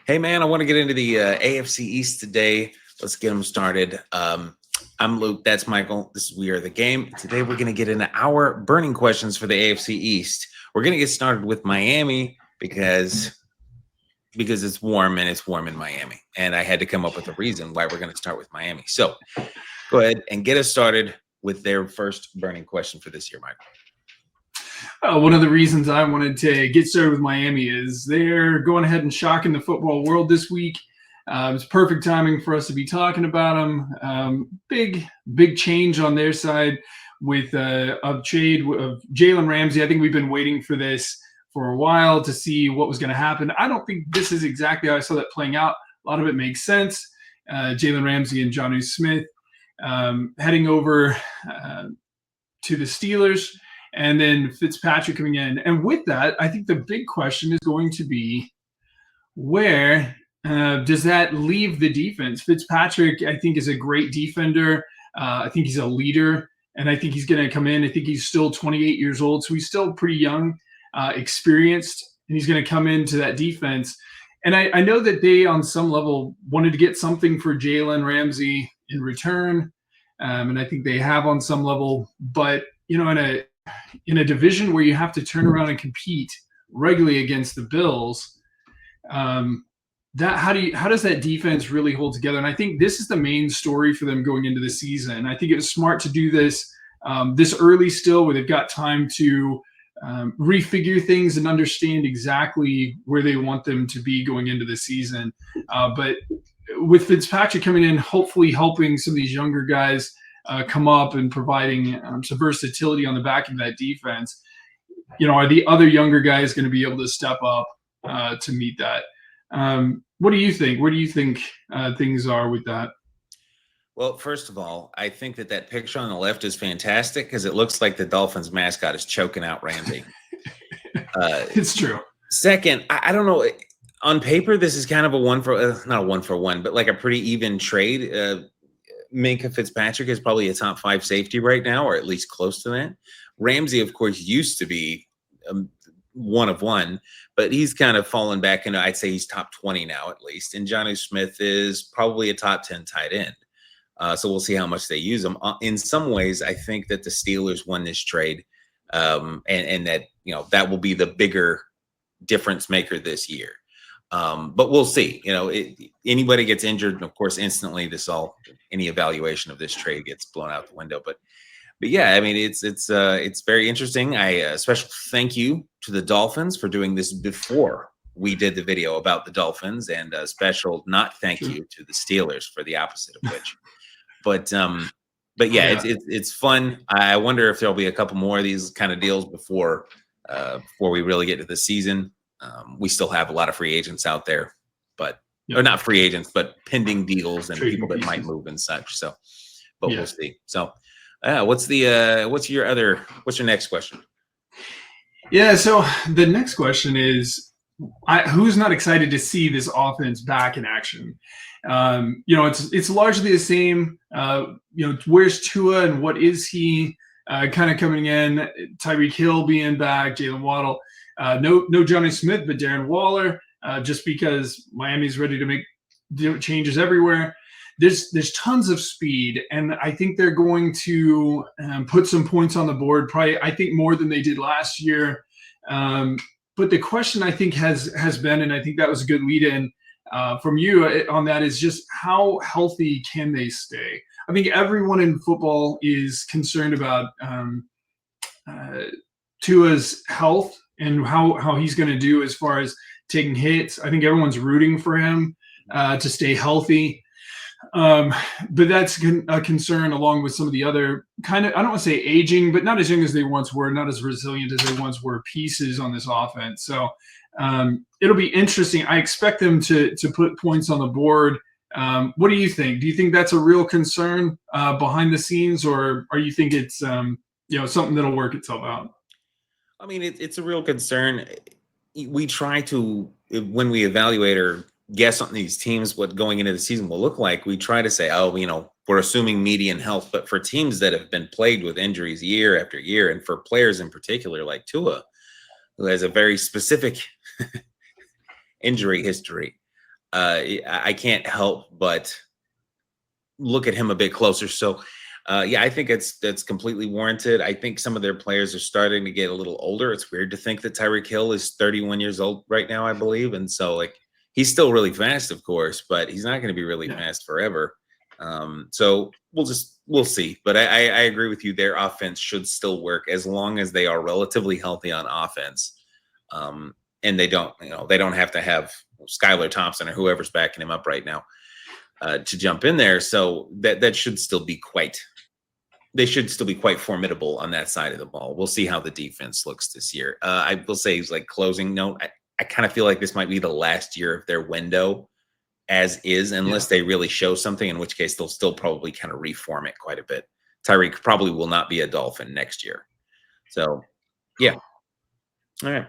Hey, man, I want to get into the AFC East today. Let's get them started. I'm Luke. That's Michael. This is We Are the Game. Today, we're going to get into our burning questions for the AFC East. We're going to get started with Miami because it's warm and it's warm in Miami. And I had to come up with a reason why we're going to start with Miami. So go ahead and get us started with their first burning question for this year, Michael. One of the reasons I wanted to get started with Miami is they're going ahead and shocking the football world this week. It's perfect timing for us to be talking about them. Big change on their side with of Jalen Ramsey. I think we've been waiting for this for a while to see what was going to happen. I don't think this is exactly how I saw that playing out. A lot of it makes sense. Jalen Ramsey and Jonnu Smith heading over to the Steelers. And then Fitzpatrick coming in. And with that, I think the big question is going to be, where does that leave the defense? Fitzpatrick, I think, is a great defender. I think he's a leader. And I think he's going to come in. I think he's still 28 years old. So he's still pretty young, experienced. And he's going to come into that defense. And I know that they, on some level, wanted to get something for Jalen Ramsey in return. And I think they have on some level. But, you know, in a division where you have to turn around and compete regularly against the Bills, how does that defense really hold together? And I think this is the main story for them going into the season. I think it was smart to do this this early still, where they've got time to refigure things and understand exactly where they want them to be going into the season. But with Fitzpatrick coming in, hopefully helping some of these younger guys come up and providing some versatility on the back of that defense, you know, are the other younger guys going to be able to step up to meet that? What do you think? Where do you think things are with that? Well, first of all, I think that picture on the left is fantastic because it looks like the Dolphins mascot is choking out Ramsey. It's true. Second, I don't know. On paper, this is kind of a not a 1-for-1, but like a pretty even trade. Minkah Fitzpatrick is probably a top 5 safety right now, or at least close to that. Ramsey, of course, used to be one of one, but he's kind of fallen back into, I'd say he's top 20 now at least. And Jonnu Smith is probably a top 10 tight end. So we'll see how much they use him. In some ways, I think that the Steelers won this trade, and that, you know, that will be the bigger difference maker this year. But we'll see. You know, anybody gets injured, and of course, instantly any evaluation of this trade gets blown out the window. But yeah, I mean, it's very interesting. A special thank you to the Dolphins for doing this before we did the video about the Dolphins, and a special not thank you to the Steelers for the opposite of which. But yeah, it's fun. I wonder if there'll be a couple more of these kind of deals before we really get to the season. We still have a lot of free agents out there, but or not free agents, but pending deals and people that might move and such. So, but we'll see. So, what's your next question? Yeah. So the next question is, who's not excited to see this offense back in action? You know, it's largely the same. You know, where's Tua and what is he kind of coming in? Tyreek Hill being back, Jalen Waddle. No Jonnu Smith, but Darren Waller, just because Miami's ready to make changes everywhere. There's tons of speed, and I think they're going to put some points on the board, probably, I think, more than they did last year. But the question, I think, has been, and I think that was a good lead-in from you on that, is just how healthy can they stay? I think everyone in football is concerned about Tua's health and how he's going to do as far as taking hits. I think everyone's rooting for him to stay healthy. But that's a concern, along with some of the other kind of, I don't want to say aging, but not as young as they once were, not as resilient as they once were, pieces on this offense. So it'll be interesting. I expect them to put points on the board. What do you think? Do you think that's a real concern behind the scenes, or you think it's something that'll work itself out? I mean, it's a real concern. We try to, when we evaluate or guess on these teams what going into the season will look like, we try to say, we're assuming median health. But for teams that have been plagued with injuries year after year, and for players in particular like Tua, who has a very specific injury history, I can't help but look at him a bit closer. So, yeah, I think that's completely warranted. I think some of their players are starting to get a little older. It's weird to think that Tyreek Hill is 31 years old right now, I believe, and so like he's still really fast, of course, but he's not going to be really Yeah. fast forever. So we'll see. But I agree with you. Their offense should still work as long as they are relatively healthy on offense, and they don't have to have Skylar Thompson or whoever's backing him up right now to jump in there. So that should still be they should still be quite formidable on that side of the ball. We'll see how the defense looks this year. I will say, like closing note, I kind of feel like this might be the last year of their window as is, unless they really show something, in which case they'll still probably kind of reform it quite a bit. Tyreek probably will not be a Dolphin next year. So, yeah. All right.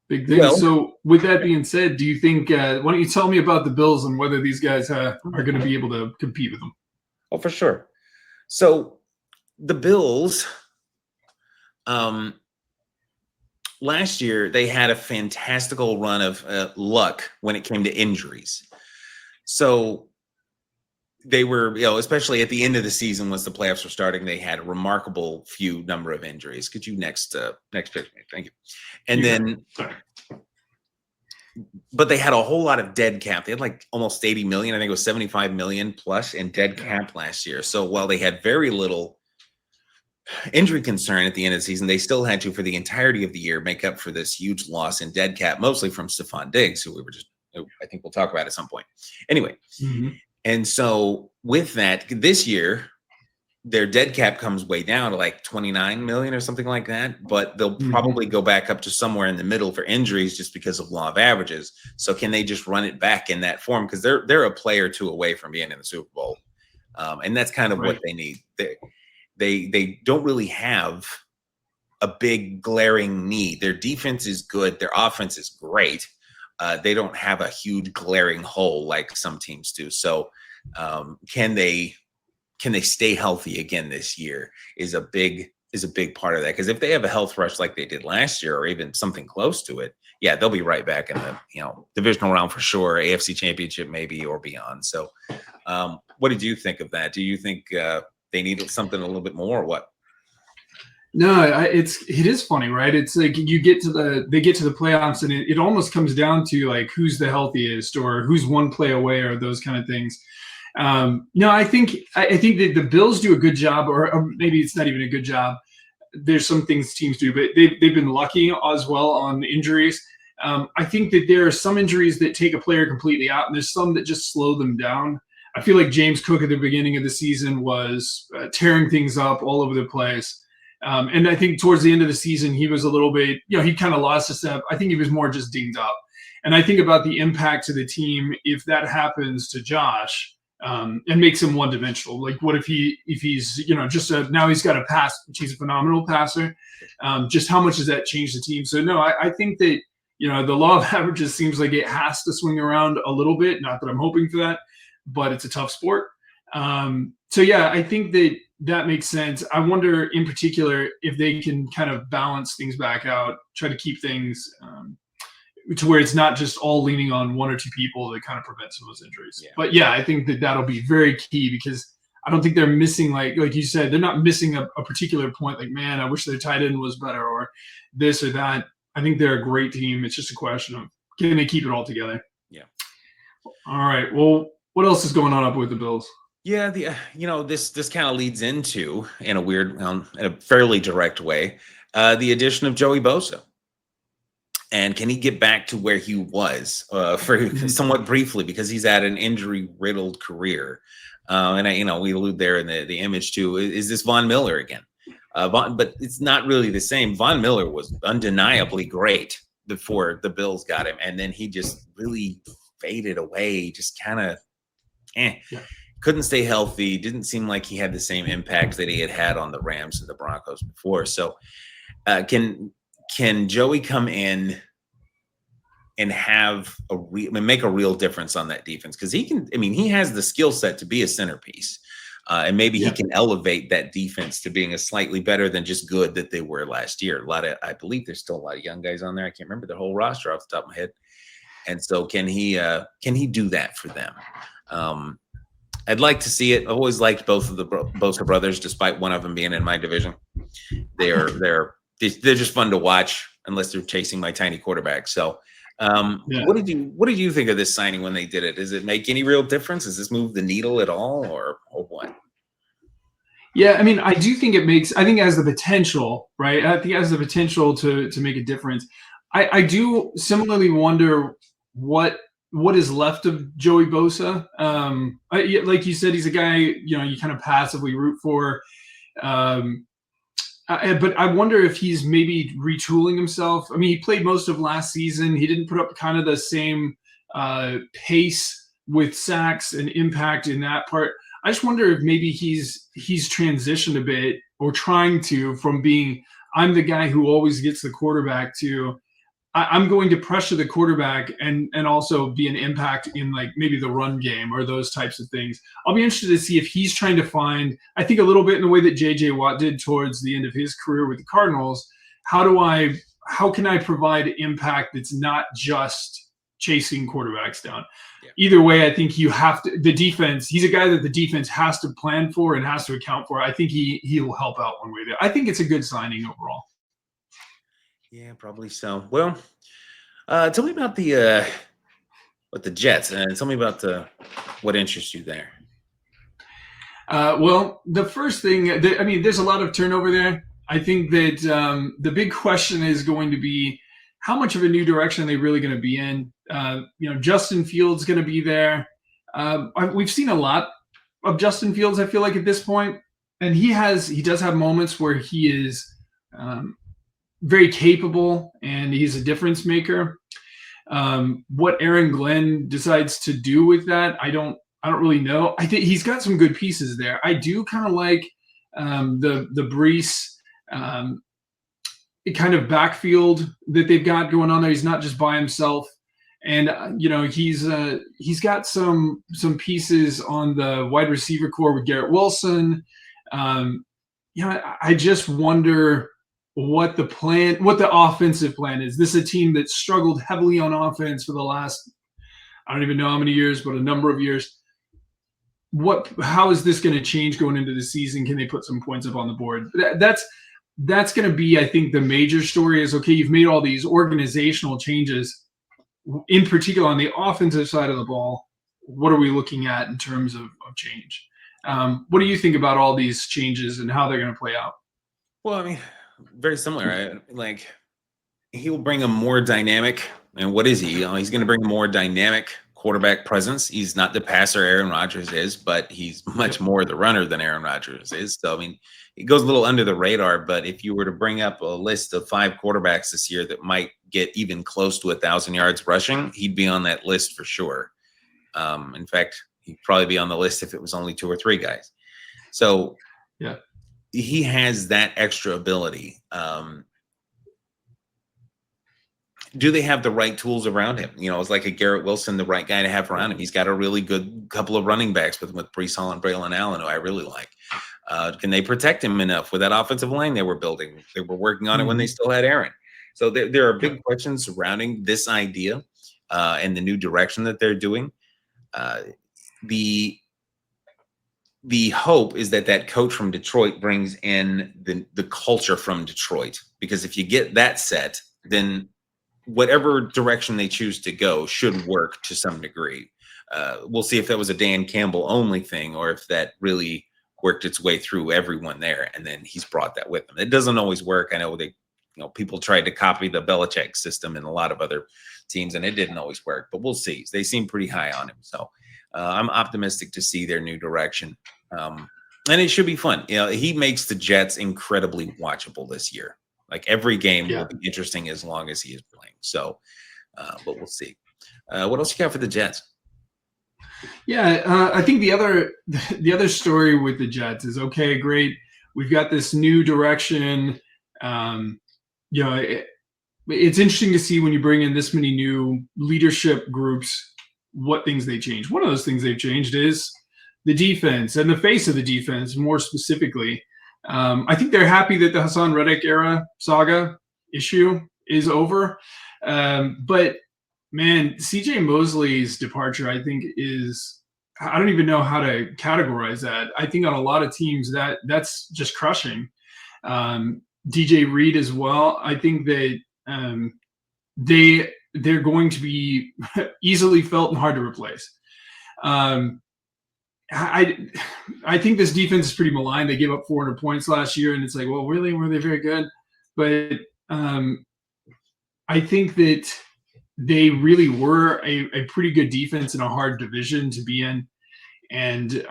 Big thing. Well, So, with that being said, do you think? Why don't you tell me about the Bills and whether these guys are going to be able to compete with them? oh, for sure. So the Bills, last year they had a fantastical run of luck when it came to injuries. So they were, especially at the end of the season, once the playoffs were starting, they had a remarkable few number of injuries. Could you next picture? Thank you. And then, but they had a whole lot of dead cap. They had like almost 80 million. I think it was 75 million plus in dead cap last year. So while they had very little injury concern at the end of the season, they still had to, for the entirety of the year, make up for this huge loss in dead cap, mostly from Stephon Diggs, who I think we'll talk about at some point. Anyway. Mm-hmm. And so with that, this year, their dead cap comes way down to like 29 million or something like that, but they'll probably go back up to somewhere in the middle for injuries just because of law of averages. So can they just run it back in that form? Because they're a player or two away from being in the Super Bowl. And that's kind of what they need. They don't really have a big glaring need. Their defense is good. Their offense is great. They don't have a huge glaring hole like some teams do. So can they stay healthy again this year is a big part of that. Because if they have a health rush like they did last year, or even something close to it, yeah, they'll be right back in the divisional round for sure, AFC Championship maybe or beyond. So, what did you think of that? Do you think they need something a little bit more, or what? No, it is funny, right? It's like they get to the playoffs, and it almost comes down to like who's the healthiest or who's one play away or those kind of things. No, I think that the Bills do a good job, or maybe it's not even a good job. There's some things teams do, but they've been lucky as well on injuries. I think that there are some injuries that take a player completely out, and there's some that just slow them down. I feel like James Cook at the beginning of the season was tearing things up all over the place. And I think towards the end of the season, he was a little bit, he kind of lost a step. I think he was more just dinged up. And I think about the impact to the team if that happens to Josh and makes him one-dimensional. Like, what if he's, just now he's got a pass, which he's a phenomenal passer. Just how much does that change the team? So, no, I think that, the law of averages seems like it has to swing around a little bit. Not that I'm hoping for that, but it's a tough sport. So, yeah, I think that makes sense. I wonder in particular if they can kind of balance things back out, try to keep things to where it's not just all leaning on one or two people that kind of prevent some of those injuries. Yeah. But yeah, I think that'll be very key because I don't think they're missing, like you said, they're not missing a particular point. Like, man, I wish their tight end was better or this or that. I think they're a great team. It's just a question of can they keep it all together? Yeah. All right. Well, what else is going on up with the Bills? Yeah, this kind of leads into, in a fairly direct way, the addition of Joey Bosa. And can he get back to where he was for somewhat briefly, because he's had an injury-riddled career. And we allude there in the image too. Is this Von Miller again? But it's not really the same. Von Miller was undeniably great before the Bills got him, and then he just really faded away. Just kind of, couldn't stay healthy. Didn't seem like he had the same impact that he had on the Rams and the Broncos before. So, can Joey come in and have make a real difference on that defense? Because he has the skill set to be a centerpiece. And maybe he can elevate that defense to being a slightly better than just good that they were last year. I believe there's still a lot of young guys on there. I can't remember the whole roster off the top of my head. And so can he do that for them? I'd like to see it. I've always liked both of the Bosa brothers, despite one of them being in my division. They're just fun to watch, unless they're chasing my tiny quarterback. So, what did you think of this signing when they did it? Does it make any real difference? Does this move the needle at all, or what? Yeah, I mean, I do think it makes. I think it has the potential, right? I think it has the potential to make a difference. I do similarly wonder what is left of Joey Bosa. Like you said, he's a guy you kind of passively root for. But I wonder if he's maybe retooling himself. I mean, he played most of last season. He didn't put up kind of the same pace with sacks and impact in that part. I just wonder if maybe he's transitioned a bit, or trying to, from being I'm the guy who always gets the quarterback to I'm going to pressure the quarterback and also be an impact in like maybe the run game or those types of things. I'll be interested to see if he's trying to find, I think a little bit in the way that JJ Watt did towards the end of his career with the Cardinals. How can I provide impact that's not just chasing quarterbacks down? Yeah. Either way, I think you have to, the defense, he's a guy that the defense has to plan for and has to account for. I think he will help out one way there. I think it's a good signing overall. Yeah, probably so. Well, tell me about the Jets, and tell me about what interests you there. Well, the first thing, I mean, there's a lot of turnover there. I think that the big question is going to be how much of a new direction are they really going to be in. Justin Fields going to be there. We've seen a lot of Justin Fields, I feel like, at this point, and he does have moments where he is very capable and he's a difference maker. What Aaron Glenn decides to do with that, I don't really know. I think he's got some good pieces there. I do kind of like the Brees kind of backfield that they've got going on there. He's not just by himself, and he's got some pieces on the wide receiver core with Garrett Wilson. I just wonder what the offensive plan is. This is a team that struggled heavily on offense for the last, I don't even know how many years, but a number of years. How is this going to change going into the season? Can they put some points up on the board? That's going to be, I think, the major story is, okay, you've made all these organizational changes, in particular on the offensive side of the ball. What are we looking at in terms of change? What do you think about all these changes and how they're going to play out? Well, I mean, very similar. Right? Like, he will bring a more dynamic, and what is he? He's going to bring a more dynamic quarterback presence. He's not the passer Aaron Rodgers is, but he's much more the runner than Aaron Rodgers is. So, I mean, it goes a little under the radar, but if you were to bring up a list of 5 quarterbacks this year that might get even close to 1,000 yards rushing, he'd be on that list for sure. In fact, he'd probably be on the list if it was only 2 or 3 guys. So, yeah, he has that extra ability. Do they have the right tools around him? It's like a Garrett Wilson, the right guy to have around him. He's got a really good couple of running backs with Breece Hall and Braylon Allen, who I really like. Can they protect him enough with that offensive line they were building? They were working on it when they still had Aaron. So there are big questions surrounding this idea and the new direction that they're doing. The hope is that coach from Detroit brings in the culture from Detroit, because if you get that set, then whatever direction they choose to go should work to some degree. We'll see if that was a Dan Campbell only thing, or if that really worked its way through everyone there, and then he's brought that with him. It doesn't always work. I know people tried to copy the Belichick system in a lot of other teams, and it didn't always work, but we'll see. They seem pretty high on him. So I'm optimistic to see their new direction. And it should be fun. He makes the Jets incredibly watchable this year. Like, every game will be interesting as long as he is playing. So, but we'll see. What else you got for the Jets? Yeah, I think the other story with the Jets is, okay, great. We've got this new direction. It's interesting to see when you bring in this many new leadership groups, what things they change. One of those things they've changed is the defense, and the face of the defense more specifically. I think they're happy that the Hassan Reddick era saga issue is over. But Man, CJ Mosley's departure, I think, I don't even know how to categorize that. I think on a lot of teams that's just crushing. DJ Reed as well. I think that they're going to be easily felt and hard to replace. Um, I think this defense is pretty maligned. They gave up 400 points last year, and it's like, well, really, were they very good? But I think that they really were a pretty good defense in a hard division to be in, and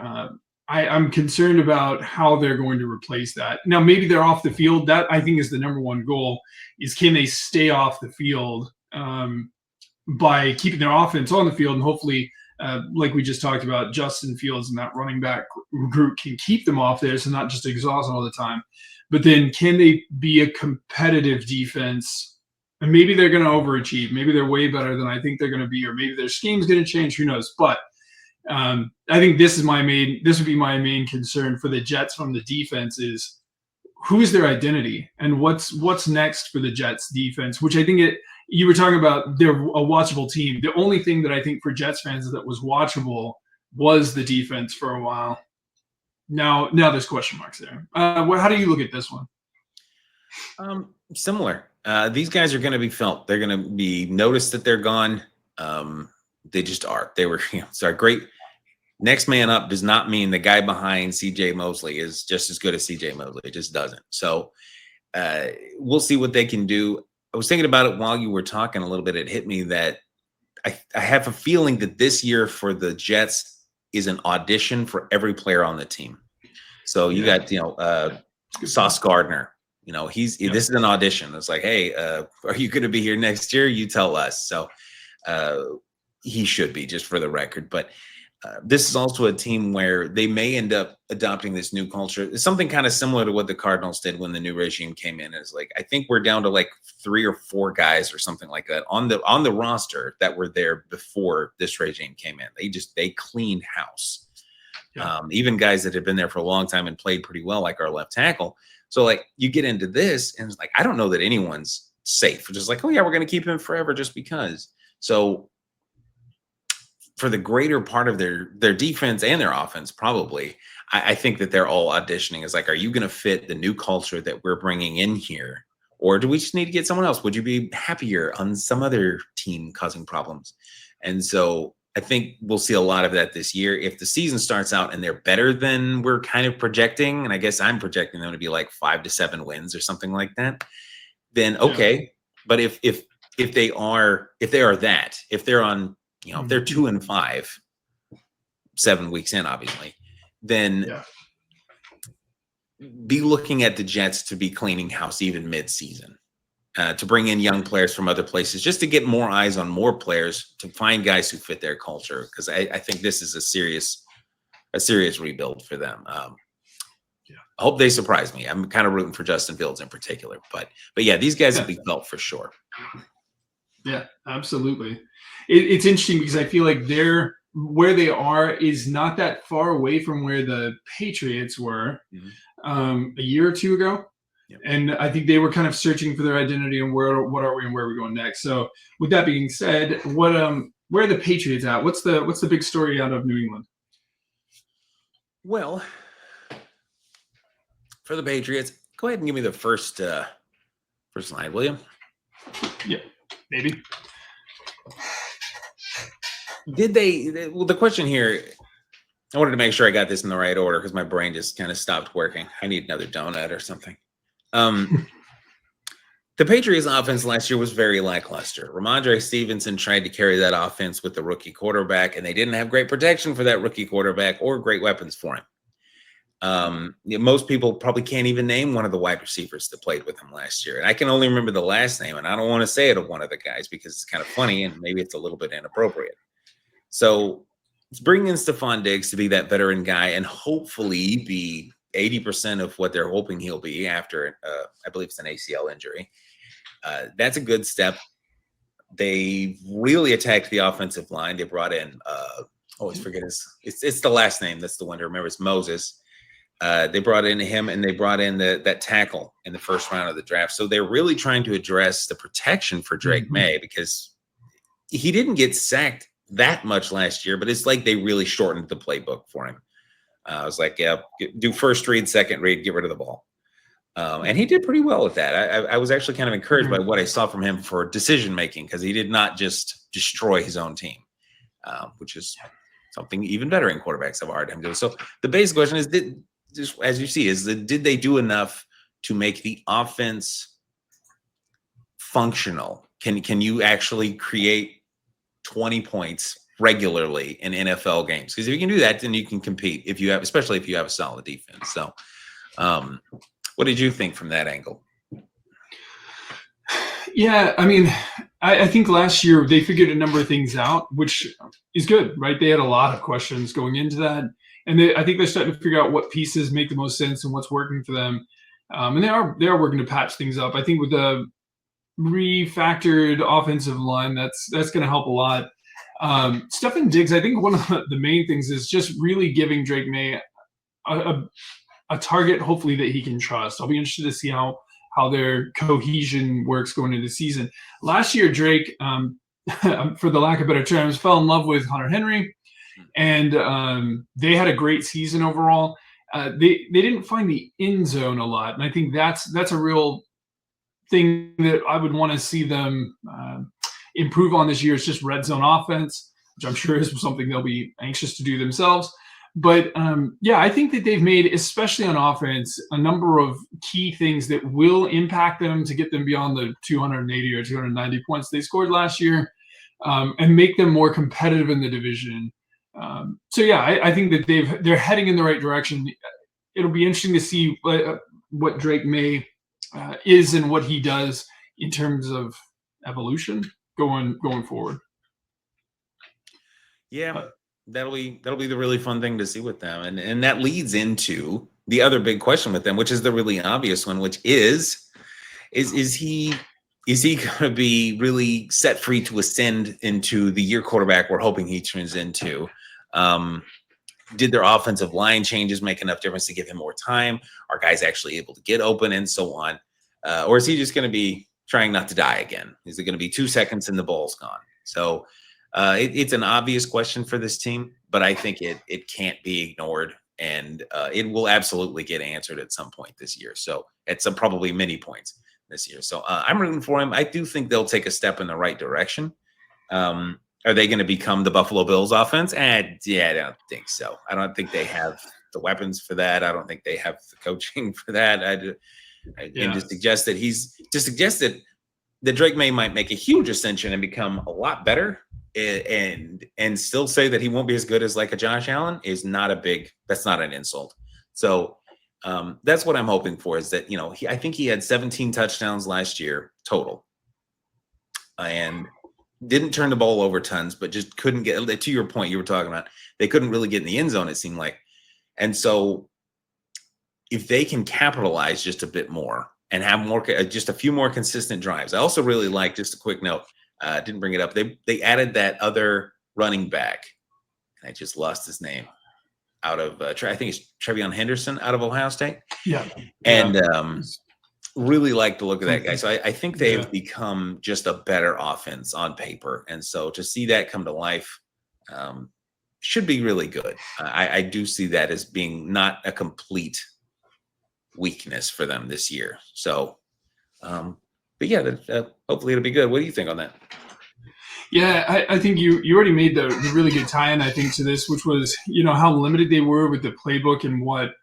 I'm concerned about how they're going to replace that. Now, maybe they're off the field. That I think is the number one goal: is can they stay off the field by keeping their offense on the field, and hopefully, like we just talked about, Justin Fields and that running back group can keep them off there, so not just exhaust all the time. But then, can they be a competitive defense? And maybe they're going to overachieve. Maybe they're way better than I think they're going to be, or maybe their scheme's going to change. Who knows? But I think this would be my main concern for the Jets from the defense is who is their identity and what's next for the Jets defense, which I think you were talking about they're a watchable team. The only thing that I think for Jets fans that was watchable was the defense for a while. Now there's question marks there. How do you look at this one? Similar. These guys are going to be felt. They're going to be noticed that they're gone. They just are. They were, sorry, great. Next man up does not mean the guy behind CJ Mosley is just as good as CJ Mosley. It just doesn't. So we'll see what they can do. I was thinking about it while you were talking a little bit. It hit me that I have a feeling that this year for the Jets is an audition for every player on the team. So you got, Sauce Gardner. This is an audition. It's like, hey, are you going to be here next year? You tell us. So he should be, just for the record. But this is also a team where they may end up adopting this new culture. It's something kind of similar to what the Cardinals did when the new regime came in. It's like, I think we're down to like 3 or 4 guys or something like that on the roster that were there before this regime came in. They cleaned house. Yeah. Even guys that had been there for a long time and played pretty well, like our left tackle. So like you get into this and it's like, I don't know that anyone's safe. Just like, oh yeah, we're going to keep him forever just because. So for the greater part of their defense and their offense, probably, I think that they're all auditioning. It's like, are you going to fit the new culture that we're bringing in here? Or do we just need to get someone else? Would you be happier on some other team causing problems? And so I think we'll see a lot of that this year. If the season starts out and they're better than we're kind of projecting, and I guess I'm projecting them to be like 5 to 7 wins or something like that, then okay. Yeah. But if they are that, if they're on, if they're 2-5, 7 weeks in, obviously, then be looking at the Jets to be cleaning house even mid-season, to bring in young players from other places, just to get more eyes on more players, to find guys who fit their culture. Because I think this is a serious rebuild for them. I hope they surprise me. I'm kind of rooting for Justin Fields in particular, but yeah, these guys will be felt for sure. Yeah, absolutely. It's interesting because I feel like where they are is not that far away from where the Patriots were a year or two ago. Yep. And I think they were kind of searching for their identity and what are we and where are we going next. So with that being said, where are the Patriots at? What's the big story out of New England? Well, for the Patriots, go ahead and give me the first slide, will you? Yeah, maybe. The question here, I wanted to make sure I got this in the right order because my brain just kind of stopped working. I need another donut or something. The Patriots offense last year was very lackluster. Ramondre Stevenson tried to carry that offense with the rookie quarterback, and they didn't have great protection for that rookie quarterback or great weapons for him. Most people probably can't even name one of the wide receivers that played with him last year. And I can only remember the last name, and I don't want to say it of one of the guys because it's kind of funny and maybe it's a little bit inappropriate. So it's bringing in Stephon Diggs to be that veteran guy and hopefully be 80% of what they're hoping he'll be after, I believe it's an ACL injury. That's a good step. They really attacked the offensive line. They brought in, always forget it's the last name. That's the one to remember. It's Moses. They brought in him and they brought in that tackle in the first round of the draft. So they're really trying to address the protection for Drake May because he didn't get sacked that much last year, but it's like they really shortened the playbook for him. I was like, yeah, do first read, second read, get rid of the ball. And he did pretty well with that. I was actually kind of encouraged by what I saw from him for decision making, because he did not just destroy his own team, which is something even veteran quarterbacks have a hard time doing. So the basic question is, just as you see, did they do enough to make the offense functional? Can you actually create 20 points regularly in NFL games? Because if you can do that, then you can compete. Especially if you have a solid defense. So, what did you think from that angle? Yeah, I mean, I think last year they figured a number of things out, which is good, right? They had a lot of questions going into that, and I think they're starting to figure out what pieces make the most sense and what's working for them. And they are working to patch things up. I think with the refactored offensive line, that's going to help a lot. Stefan Diggs, I think one of the main things is just really giving Drake May a target, hopefully, that he can trust. I'll be interested to see how their cohesion works going into the season. Last year, Drake, for the lack of better terms, fell in love with Hunter Henry, and they had a great season overall. They didn't find the end zone a lot, and I think that's a real thing that I would want to see them improve on this year. It's just red zone offense, which I'm sure is something they'll be anxious to do themselves. But yeah, I think that they've made, especially on offense, a number of key things that will impact them to get them beyond the 280 or 290 points they scored last year, and make them more competitive in the division. So yeah, I think that they're heading in the right direction. It'll be interesting to see what Drake May is and what he does in terms of evolution going forward. Yeah. That'll be the really fun thing to see with them, and that leads into the other big question with them, which is the really obvious one, which is he going to be really set free to ascend into the year quarterback we're hoping he turns into? Did their offensive line changes make enough difference to give him more time? Are guys actually able to get open and so on? Or is he just going to be trying not to die again? Is it going to be 2 seconds and the ball's gone? So it's an obvious question for this team, but I think it can't be ignored, and it will absolutely get answered at some point this year. So at some probably many points this year. So I'm rooting for him. I do think they'll take a step in the right direction. Are they going to become the Buffalo Bills offense? Yeah, I don't think so. I don't think they have the weapons for that. I don't think they have the coaching for that. And to suggest that that Drake May might make a huge ascension and become a lot better, and still say that he won't be as good as like a Josh Allen that's not an insult. So that's what I'm hoping for, is that, I think he had 17 touchdowns last year total, and didn't turn the ball over tons, but just couldn't get, to your point you were talking about, they couldn't really get in the end zone, it seemed like. And so if they can capitalize just a bit more and have just a few more consistent drives. I also really like, just a quick note, didn't bring it up, they added that other running back. I just lost his name, out of I think it's Trevion Henderson out of Ohio State. Yeah. And really like the look of that guy. So I think they've become just a better offense on paper. And so to see that come to life should be really good. I do see that as being not a complete weakness for them this year. So but yeah, hopefully it'll be good. What do you think on that? Yeah, I think you already made the really good tie-in, I think, to this, which was, how limited they were with the playbook and what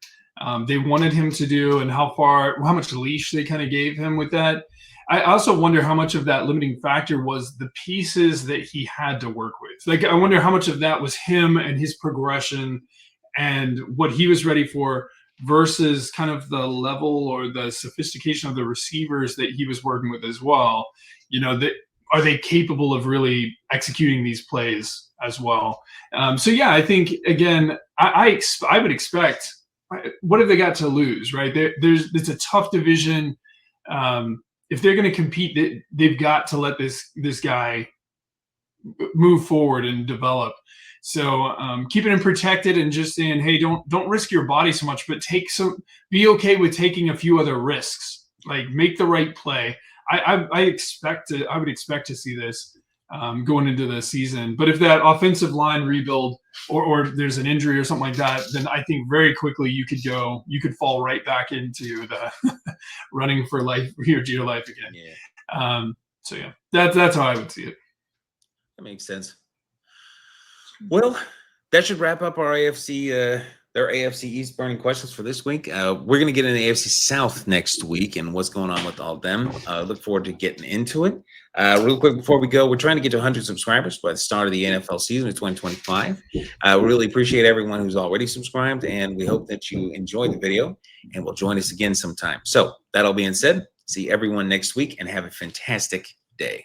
they wanted him to do, and how much leash they kind of gave him with that. I also wonder how much of that limiting factor was the pieces that he had to work with. Like, I wonder how much of that was him and his progression and what he was ready for, versus kind of the level or the sophistication of the receivers that he was working with as well. Are they capable of really executing these plays as well? So yeah, I think, again, I would expect, what have they got to lose, right? It's a tough division. If they're going to compete, they've got to let this guy move forward and develop. So keeping him protected and just saying, hey, don't risk your body so much, but be okay with taking a few other risks. Like, make the right play. I would expect to see this. going into the season. But if that offensive line rebuild or there's an injury or something like that, then I think very quickly you could fall right back into the running for life, your dear life again. Yeah. So yeah, that's how I would see it. That makes sense. Well, that should wrap up our their AFC East burning questions for this week. We're going to get into the AFC South next week and what's going on with all of them. Look forward to getting into it. Real quick before we go, we're trying to get to 100 subscribers by the start of the NFL season of 2025. We really appreciate everyone who's already subscribed, and we hope that you enjoyed the video and will join us again sometime. So that all being said, see everyone next week and have a fantastic day.